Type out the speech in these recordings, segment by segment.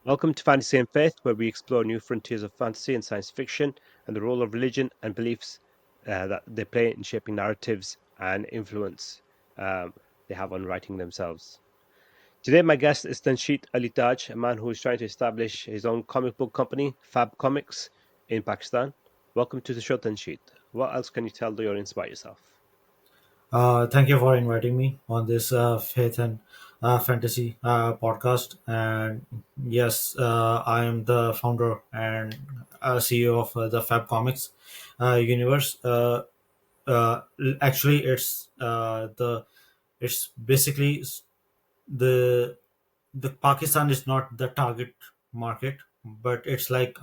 Welcome to Fantasy and Faith, where we explore new frontiers of fantasy and science fiction and the role of religion and beliefs that they play in shaping narratives and influence um, they have on writing themselves. Today, my guest is Tansheet Ali Taj, a man who is trying to establish his own comic book company, Fab Comics, in Pakistan. Welcome to the show, Tansheet. What else can you tell the audience about yourself? Thank you for inviting me on this faith and fantasy podcast. And yes, I am the founder and CEO of the Fab Comics universe. Actually, it's basically the the Pakistan is not the target market, but it's like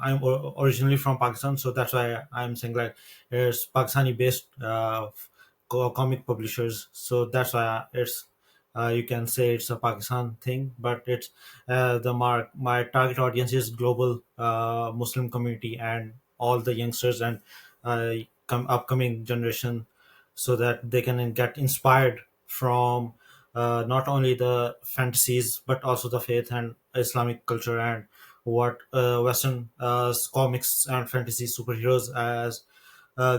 originally from Pakistan, so that's why I'm saying like it's Pakistani based comic publishers, so that's why it's you can say it's a Pakistan thing, but it's the mark. My target audience is global Muslim community and all the youngsters and upcoming generation, so that they can get inspired from not only the fantasies but also the faith and Islamic culture and what Western comics and fantasy superheroes as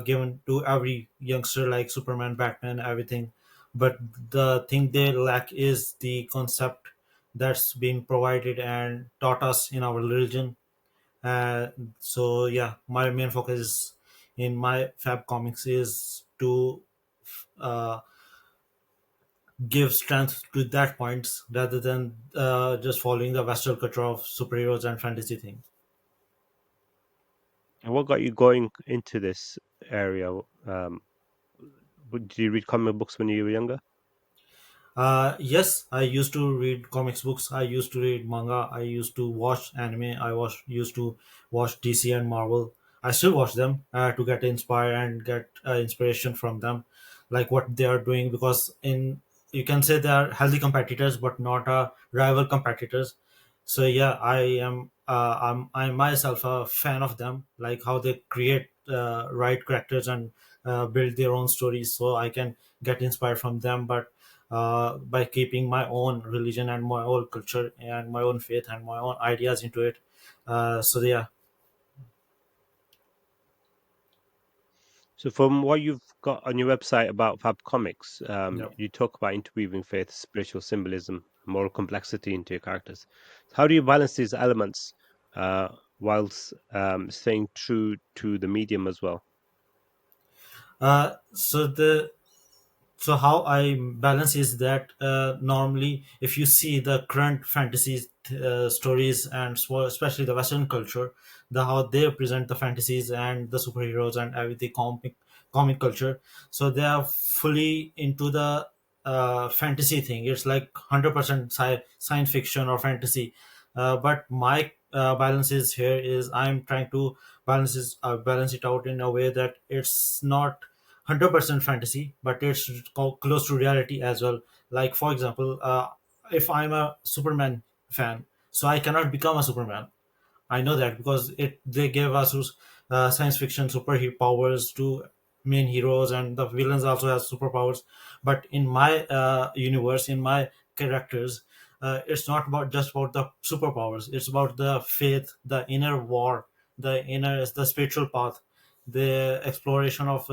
given to every youngster like Superman, Batman, everything. But the thing they lack is the concept that's been provided and taught us in our religion. Uh, so yeah, my main focus in my Fab Comics is to uh, give strength to that points rather than just following the Western culture of superheroes and fantasy things. And what got you going into this area? Did you read comic books when you were younger? Yes, I used to read comics books. I used to read manga. I used to watch anime. Used to watch DC and Marvel. I still watch them to get inspired and get inspiration from them, like what they are doing. Because in you can say they are healthy competitors, but not rival competitors. So yeah, I'm myself a fan of them, like how they create right characters and build their own stories. So I can get inspired from them, but by keeping my own religion and my own culture and my own faith and my own ideas into it. So yeah, So, from what you've got on your website about Fab Comics, yeah. you talk about interweaving faith, spiritual symbolism, moral complexity into your characters. How do you balance these elements whilst staying true to the medium as well? Uh, so the so how I balance is that normally if you see the current fantasy stories and especially the Western culture, the how they present the fantasies and the superheroes and everything comic culture, so they are fully into the fantasy thing. It's like 100% science fiction or fantasy, but my balance is here is I'm trying to balance it out in a way that it's not 100% fantasy, but it's close to reality as well. Like for example, if I'm a Superman fan, so I cannot become a Superman. I know that because it they gave us science fiction superhero powers to main heroes, and the villains also have superpowers. But in my universe, in my characters, it's not about just about the superpowers. It's about the faith, the inner war, the spiritual path, the exploration of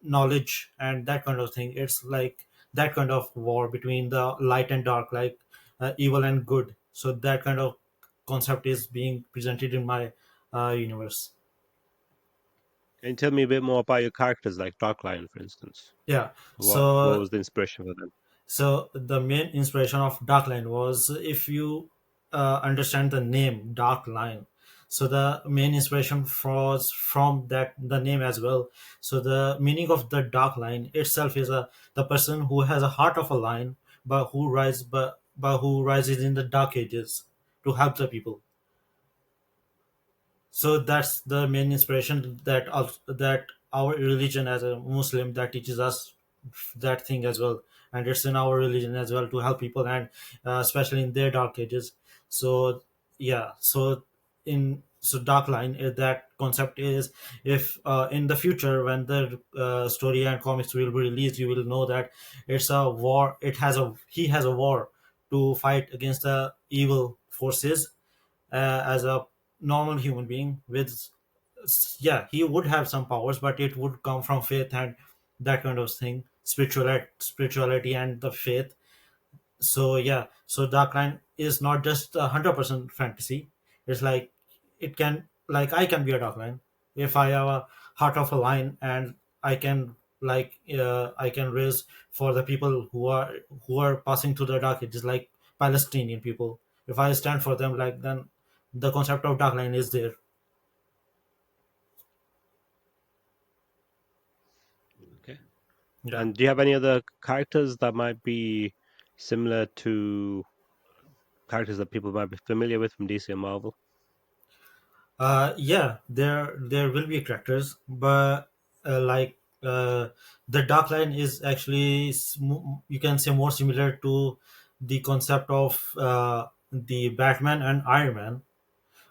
knowledge and that kind of thing. It's like that kind of war between the light and dark, like evil and good. So that kind of concept is being presented in my universe. Can you tell me a bit more about your characters, like Dark Lion, for instance? Yeah. What So was the inspiration for them? the main inspiration of Dark Line was, if you understand the name Dark Line, so the main inspiration was from that the name as well. So the meaning of the Dark Line itself is a the person who has a heart of a lion, but who rises in the dark ages to help the people. So that's the main inspiration that our religion as a Muslim that teaches us that thing as well, and it's in our religion as well to help people, and especially in their dark ages. So yeah, so dark line that concept is, if in the future when the story and comics will be released, you will know that it's a war. He has a war to fight against the evil forces as a normal human being with, yeah, he would have some powers, but it would come from faith and that kind of thing, spirituality and the faith. So yeah, so darkline is not just 100% fantasy. It's like, it can, like, I can be a darkline if I have a heart of a lion, and I can, like, I can raise for the people who are passing through the dark ages, like Palestinian people. If I stand for them, like, then the concept of darkline is there. Okay. Yeah. And do you have any other characters that might be similar to characters that people might be familiar with from DC and Marvel? Yeah, there will be characters, but like, the dark line is actually you can say more similar to the concept of the Batman and Iron Man,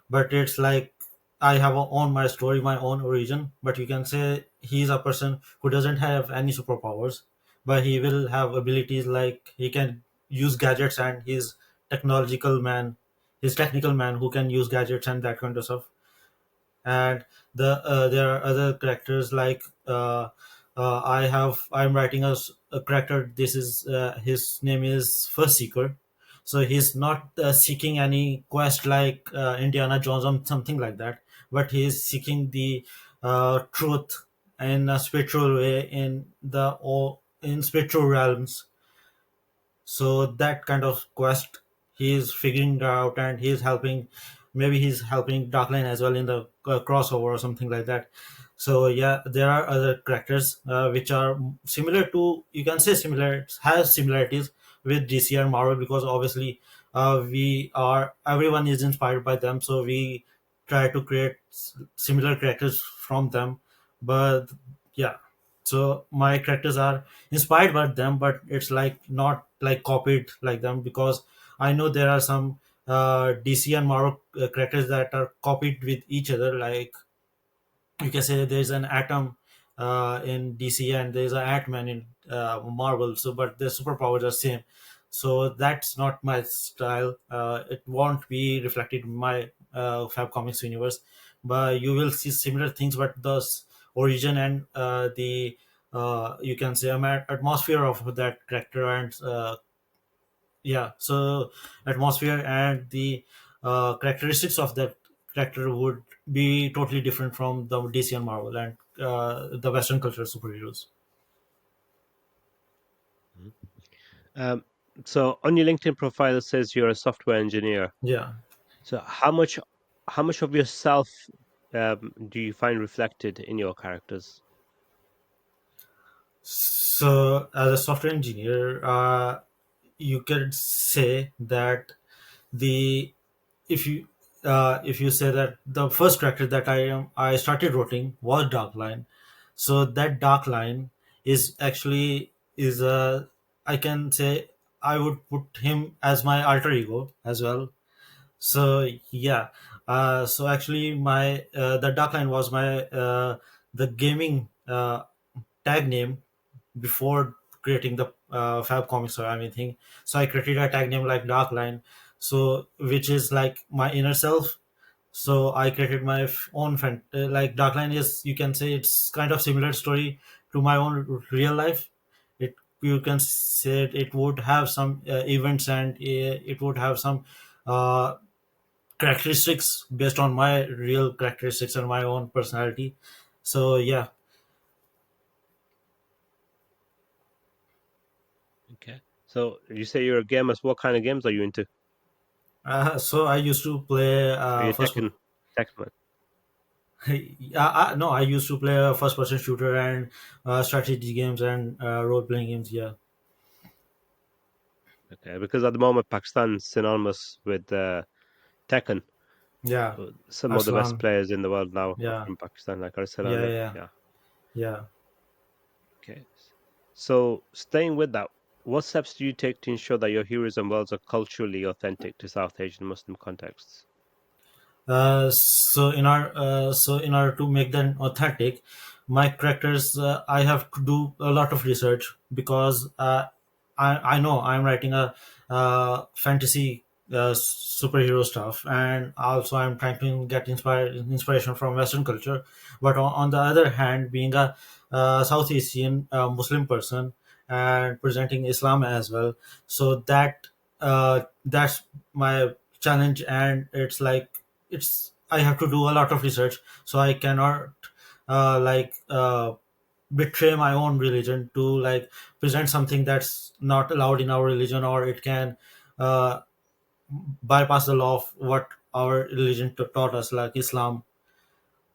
but it's like, I have own my story, my own origin. But you can say he's a person who doesn't have any superpowers, but he will have abilities, like he can use gadgets, and he's technological man, he's technical man who can use gadgets and that kind of stuff. And there are other characters like, I'm writing a character. This is his name is First Seeker. So he's not seeking any quest like Indiana Jones or something like that, but he's seeking the truth in a spiritual way, in the, or in spiritual realms. So that kind of quest he's figuring out, and he's helping, maybe he's helping Darkline as well in the crossover or something like that. So yeah, there are other characters which are similar to, you can say similar, has similarities with DC and Marvel, because obviously we are, everyone is inspired by them, so we try to create similar characters from them. But yeah, so my characters are inspired by them, but it's like not like copied like them, because I know there are some DC and Marvel characters that are copied with each other. Like, you can say there's an Atom in DC, and there's an Ant-Man in Marvel. So, but the superpowers are same. So that's not my style. It won't be reflected in my Fab Comics universe. But you will see similar things, but the origin and the you can say atmosphere of that character, and yeah, so atmosphere and the characteristics of that character would be totally different from the DC and Marvel and the Western culture superheroes. Mhm. Um, so on your LinkedIn profile, it says you're a software engineer. Yeah. So how much of yourself do you find reflected in your characters? So as a software engineer, you could say that the if you say that the first character that I started writing was Dark Line. So that Dark Line is actually is a, I can say I would put him as my alter ego as well. So yeah, so actually my the Dark Line was my the gaming tag name before creating the Fab Comics or anything. So I created a tag name like Darkline, so which is like my inner self. So I created my own like Darkline is, you can say it's kind of similar story to my own real life. It, you can say it would have some events, and it would have some uh, characteristics based on my real characteristics and my own personality. So yeah. Okay. So you say you're a gamer. So what kind of games are you into? So I used to play Are you first. Tekken? No, I used to play a first-person shooter and strategy games and role-playing games. Yeah, Okay, because at the moment Pakistan's synonymous with Tekken. yeah, Some of the best Arslan. players in the world now are Yeah, from Pakistan, like yeah, Arsalan. yeah, Yeah. yeah. Okay. So staying with that, what steps do you take to ensure that your heroes and worlds are culturally authentic to South Asian Muslim contexts? So in order to make them authentic, my characters, I have to do a lot of research, because I know I'm writing a fantasy superhero stuff, and also I'm trying to get inspiration from Western culture. But on the other hand, being a South Asian Muslim person and presenting Islam as well, so that's my challenge, and it's like it's I have to do a lot of research, so I cannot like betray my own religion to like present something that's not allowed in our religion, or it can uh, bypass the law of what our religion taught us, like Islam.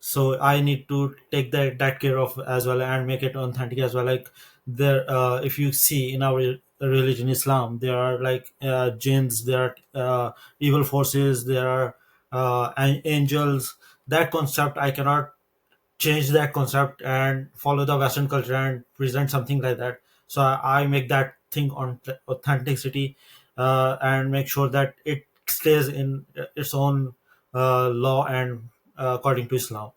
So I need to take that care of as well and make it authentic as well. Like there, if you see in our religion, Islam, there are like jinns, there are evil forces, there are angels. That concept I cannot change that concept and follow the Western culture and present something like that. So I make that thing on authenticity, and make sure that it stays in its own law and according to Islam.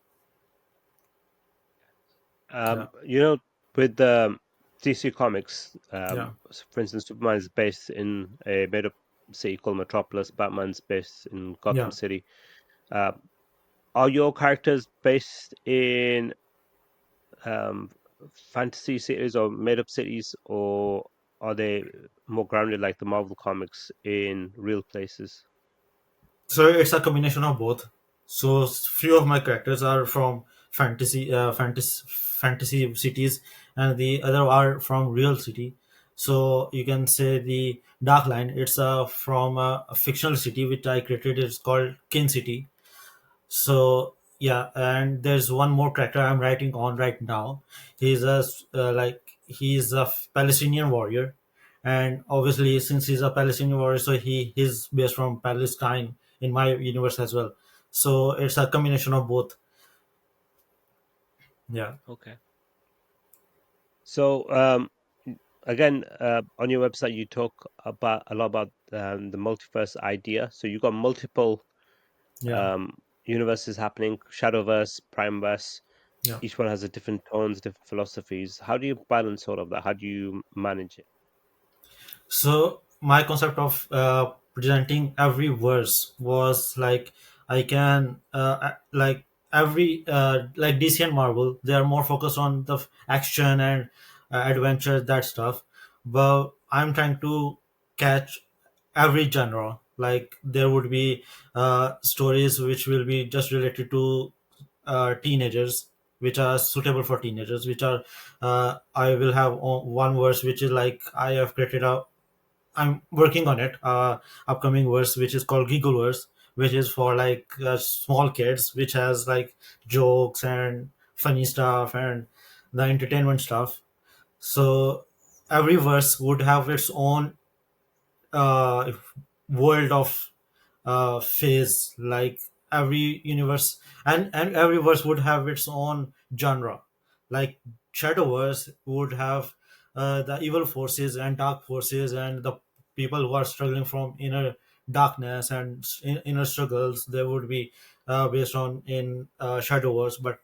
Yeah, With the DC Comics, yeah, for instance, Superman is based in a made-up city called Metropolis. Batman's based in Gotham yeah. City. Uh, are your characters based in um, fantasy cities or made-up cities, or are they more grounded like the Marvel comics in real places? So it's a combination of both. So few of my characters are from fantasy cities, and the other are from real city. So you can say the Dark Line. It's from a fictional city which I created. It's called Kin City. So yeah, and there's one more character I'm writing on right now. He's a Palestinian warrior, and obviously since he's a Palestinian warrior, so he is based from Palestine in my universe as well. So it's a combination of both. Yeah, Okay. So again, on your website, you talk about a lot about the multiverse idea. So you got multiple yeah, um, universes happening: Shadowverse, Primeverse. yeah. Each one has a different tones, different philosophies. How do you balance all of that? How do you manage it? So my concept of presenting every verse was like I can like every like DC and Marvel, they are more focused on the action and adventure, that stuff. But I'm trying to catch every genre. Like there would be stories which will be just related to teenagers, which are suitable for teenagers, which are I will have one verse which is like I have created a I'm working on it. Upcoming verse, which is called Giggle verse, which is for like small kids, which has like jokes and funny stuff and the entertainment stuff. So every verse would have its own uh, world of phase, like every universe, and every verse would have its own genre. Like Shadowverse would have the evil forces and dark forces and the people who are struggling from inner darkness and inner struggles. They would be based on in Shadowverse. But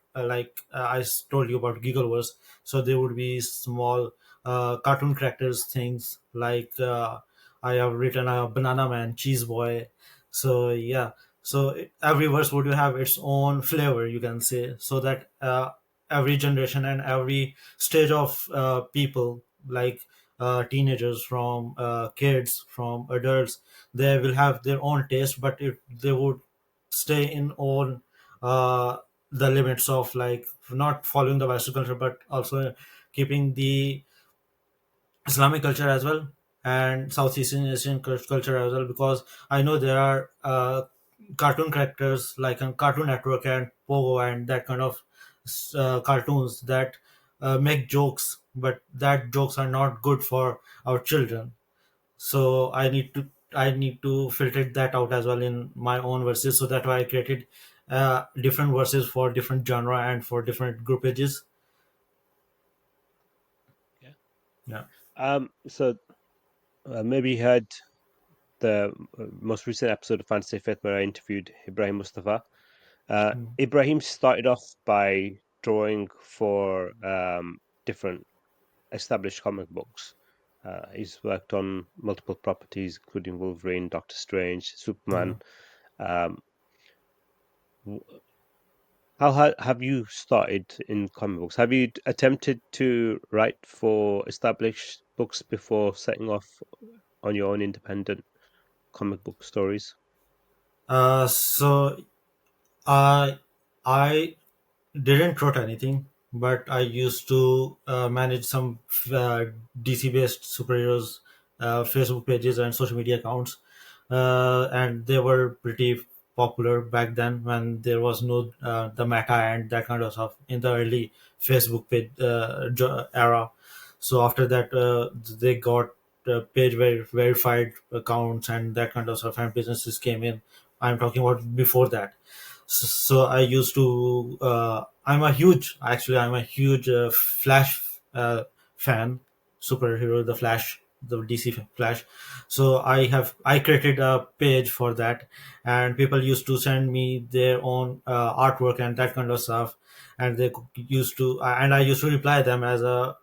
told you about Giggleverse, so there would be small cartoon characters, things like I have written a Banana Man, Cheese Boy. So yeah, so every verse would have its own flavor, you can say, so that every generation and every stage of people, like teenagers, from kids, from adults, they will have their own taste, but they would stay in own uh, the limits of like not following the Western culture, but also keeping the Islamic culture as well and Southeast Asian culture as well, because I know there are cartoon characters like on Cartoon Network and Pogo and that kind of cartoons that make jokes, but that jokes are not good for our children. So I need to filter that out as well in my own verses. So that's why I created different verses for different genre and for different groupages. Yeah. Yeah. So maybe you heard the most recent episode of Fantasy Fifth where I interviewed Ibrahim Mustafa. Mm. Ibrahim started off by drawing for different established comic books. He's worked on multiple properties, including Wolverine, Doctor Strange, Yeah. Superman. Um, have you started in comic books? Have you attempted to write for established books before setting off on your own independent comic book stories? So I I didn't wrote anything, but I used to manage some DC based superheroes Facebook pages and social media accounts, and they were pretty popular back then when there was no the meta and that kind of stuff in the early Facebook page era. So after that, they got page verified accounts and that kind of stuff, and businesses came in. I'm talking about before that. So I used to I'm a huge Flash fan, superhero, the Flash, the DC Flash. So I created a page for that, and people used to send me their own artwork and that kind of stuff, and they used to and I used to reply them as a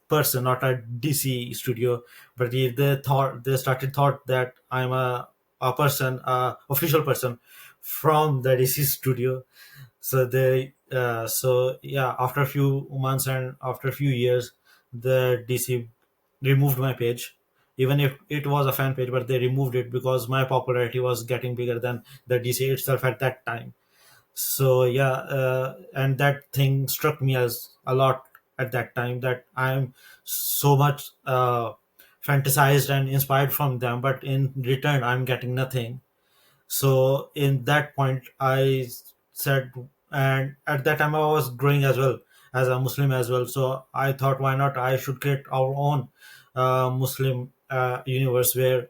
person, not a DC studio. But if they started thought that I'm a person, official person from the DC studio. So yeah, after a few months and after a few years, the DC removed my page. Even if it was a fan page, but they removed it because my popularity was getting bigger than the DC itself at that time. So yeah, and that thing struck me as a lot at that time, that I'm so much fantasized and inspired from them, but in return I'm getting nothing. So in that point I said, and at that time I was growing as well as a Muslim as well, so I thought, why not I should create our own Muslim universe where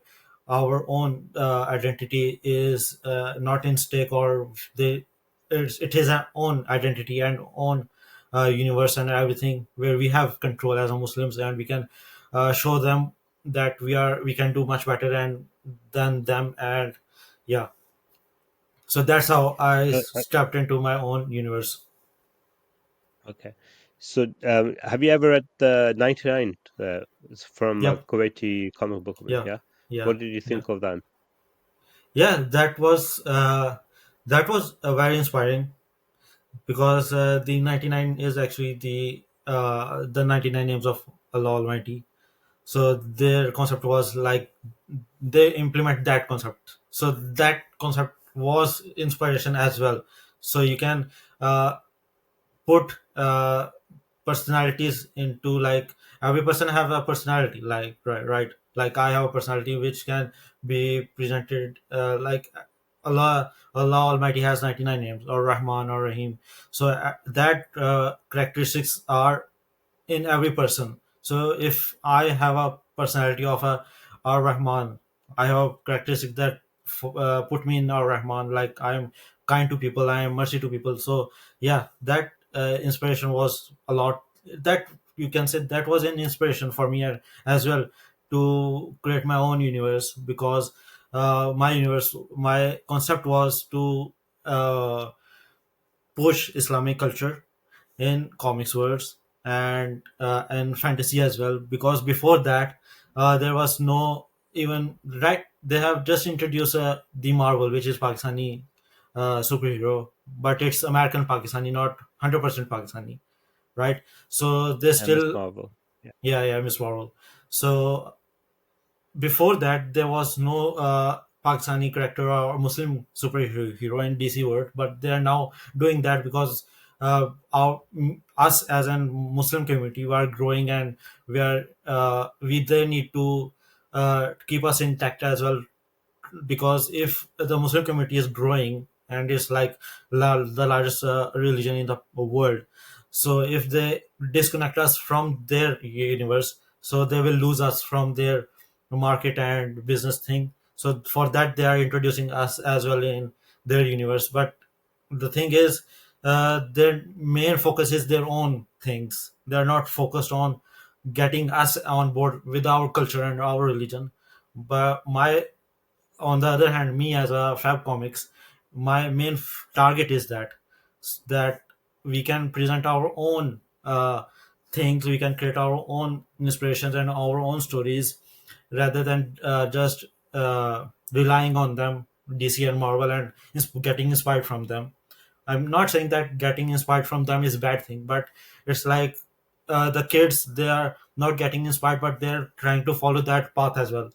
our own identity is not in stake, or it is our own identity and own universe and everything, where we have control as a Muslims, and we can show them that we can do much better and than them. And yeah, so that's how I Uh, uh, stepped into my own universe. okay. So, have you ever read the 99? It's from a Yep. Kuwaiti comic book, Yeah. yeah? Yeah. What did you Yeah. think of that? Yeah. That was very inspiring, because the 99 is actually the 99 names of Allah Almighty. So their concept was like they implement that concept. So that concept was inspiration as well. So you can put personalities into, like, every person have a personality, like, right, like I have a personality which can be presented like Allah Almighty has 99 names, or Rahman or Rahim. So that characteristics are in every person. So if I have a personality of a Ar Rahman, I have a characteristic that put me in Ar Rahman, like I am kind to people, I am mercy to people. So yeah, that inspiration was a lot. That you can say that was an inspiration for me as well, to create my own universe, because my concept was to uh, push Islamic culture in comics worlds and fantasy as well, because before that there was no, even, right, they have just introduced the Marvel, which is Pakistani superhero, but it's American Pakistani, not 100% Pakistani, right? So they Miss still, Marvel. Yeah. yeah, yeah, Miss Marvel. So before that there was no Pakistani character or Muslim superhero in DC world, but they are now doing that because us as a Muslim community, we are growing, and we they need to keep us intact as well, because if the Muslim community is growing and is like the largest religion in the world, so if they disconnect us from their universe, so they will lose us from their market and business thing. So for that, they are introducing us as well in their universe. But the thing is, their main focus is their own things. They are not focused on getting us on board with our culture and our religion. But my on the other hand, me as a Fab Comics, my main target is that we can present our own things, we can create our own inspirations and our own stories, rather than just relying on them, DC and Marvel, and getting inspired from them. I'm not saying that getting inspired from them is a bad thing, but it's like the kids, they are not getting inspired, but they're trying to follow that path as well,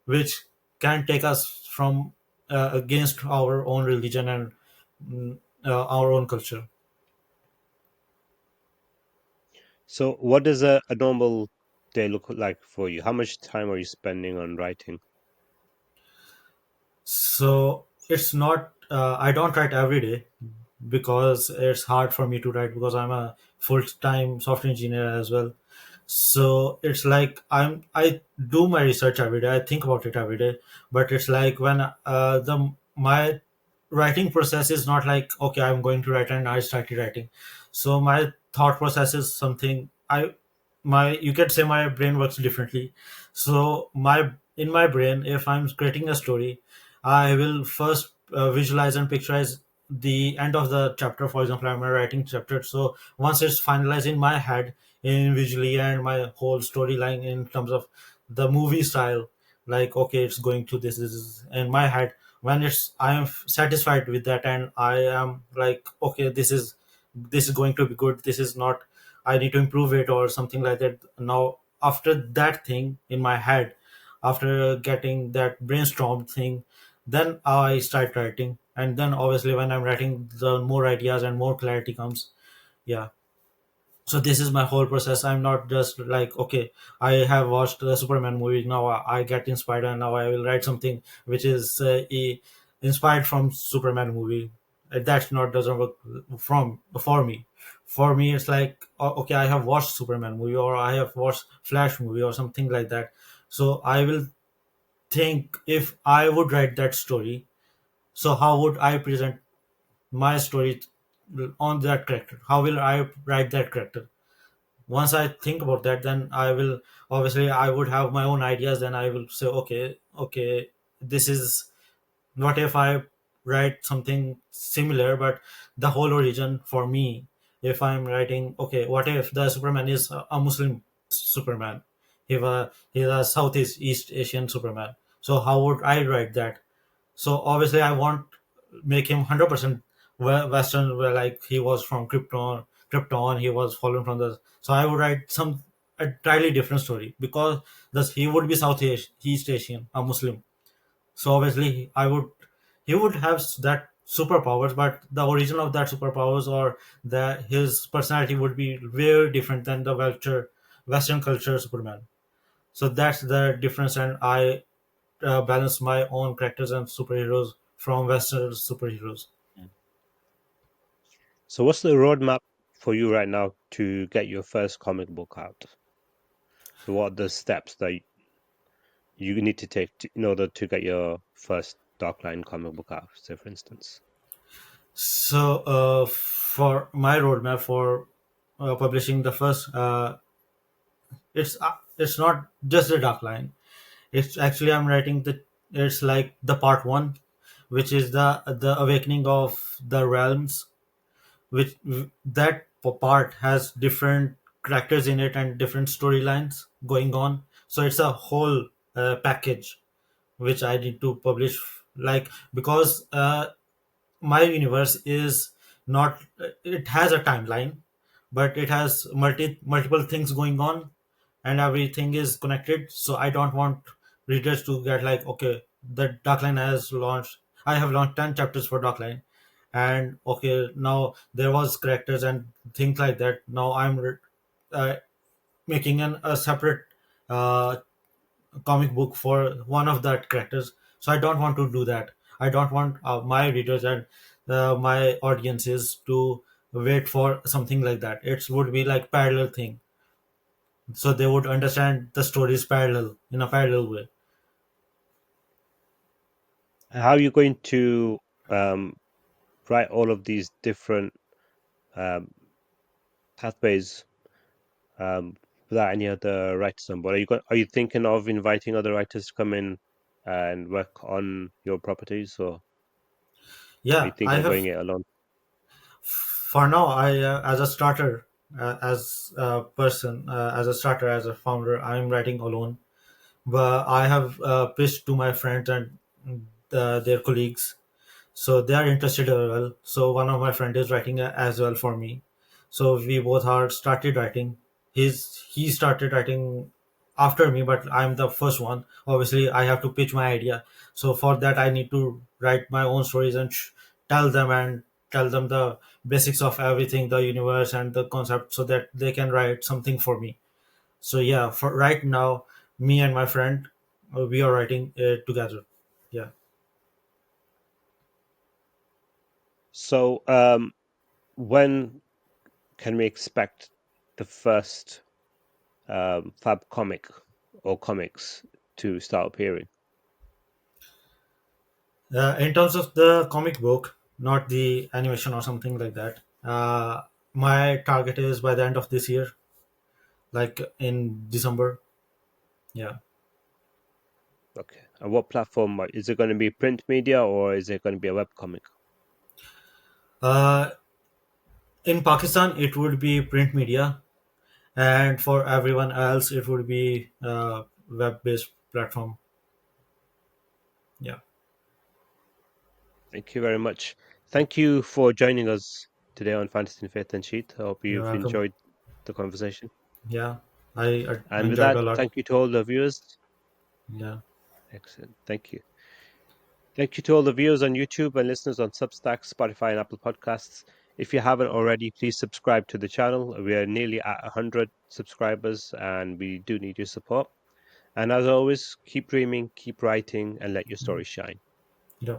which can take us from against our own religion and our own culture. So, what does a normal day look like for you? How much time are you spending on writing? So it's not. I don't write every day because it's hard for me to write because I'm a full-time software engineer as well. So it's like I do my research every day. I think about it every day, but it's like when the my writing process is not like, okay, I'm going to write and I started writing. So my thought process is something I my you could say my brain works differently. So my in my brain, if I'm creating a story, I will first visualize and picturize the end of the chapter. For example, I'm writing chapter, so once it's finalized in my head, in visually, and my whole storyline in terms of the movie style, like, okay, it's going to this is in my head. When it's I am satisfied with that, and I am like, okay, this is going to be good, this is not, I need to improve it or something like that. Now after that thing in my head, after getting that brainstorm thing, then I start writing. And then obviously when I'm writing, the more ideas and more clarity comes. Yeah. So this is my whole process. I'm not just like, okay, I have watched the Superman movie, now I get inspired and now I will write something which is inspired from Superman movie. That's not doesn't work from for me. For me it's like, okay, I have watched Superman movie, or I have watched Flash movie or something like that. So I will think, if I would write that story, so how would I present my story on that character? How will I write that character? Once I think about that, then I will, obviously I would have my own ideas. Then I will say, okay, this is, what if I write something similar, but the whole origin for me, if I'm writing, okay, what if the Superman is a Muslim Superman, if he's a Southeast East Asian Superman, so how would I write that? So obviously, I won't make him 100% Western, where like he was from Krypton. Krypton, he was fallen from the. So I would write some a entirely different story, because thus he would be East Asian, a Muslim. So obviously, I would he would have that superpowers, but the origin of that superpowers, or the his personality would be very different than the Western culture Superman. So that's the difference, and I balance my own characters and superheroes from Western superheroes. Mm. So, what's the roadmap for you right now to get your first comic book out? So, what are the steps that you need to take in order to get your first Darkline comic book out? Say, for instance. So, for my roadmap for publishing the first, it's not just the dark line. It's actually, I'm writing the, it's like the part one, which is the awakening of the realms, which that part has different characters in it and different storylines going on. So it's a whole package which I need to publish, like, because my universe is not, it has a timeline, but it has multiple things going on, and everything is connected. So I don't want readers to get like, okay, the Darkline has launched, I have launched 10 chapters for Darkline, and okay, now there was characters and things like that. Now I'm uh, making a separate uh, comic book for one of that characters. So I don't want to do that. I don't want my readers and my audiences to wait for something like that. It would be like parallel thing, so they would understand the story is parallel in a parallel way. How are you going to um, write all of these different um, pathways um, without any other writers on board? Are you thinking of inviting other writers to come in and work on your properties, or are you Yeah, I thinking of have, going it alone? for now, I as a starter. as a person, as a starter, as a founder, I'm writing alone. But I have pitched to my friends and their colleagues, so they are interested as well. So one of my friend is writing as well for me, so we both are started writing. He started writing after me, but I'm the first one. Obviously I have to pitch my idea, so for that I need to write my own stories and tell them the basics of everything, the universe and the concept, so that they can write something for me. So yeah, for right now, me and my friend, we are writing together. Yeah. So, when can we expect the first fab comic or comics to start appearing? In terms of the comic book, not the animation or something like that, my target is by the end of this year, like in December. Yeah. Okay. And what platform is it going to be? Print media or is it going to be a web comic? Uh, in Pakistan, it would be print media, and for everyone else, it would be web-based platform. Yeah. Thank you very much. Thank you for joining us today on Fantasy and Faith and Sheet. I hope You're you've welcome. enjoyed the conversation. Yeah, I And with enjoyed that, a lot. thank you to all the viewers. Yeah. Excellent. Thank you. Thank you to all the viewers on YouTube and listeners on Substack, Spotify, and Apple Podcasts. If you haven't already, please subscribe to the channel. We are nearly at 100 subscribers and we do need your support. And as always, keep dreaming, keep writing, and let your story shine. Yeah.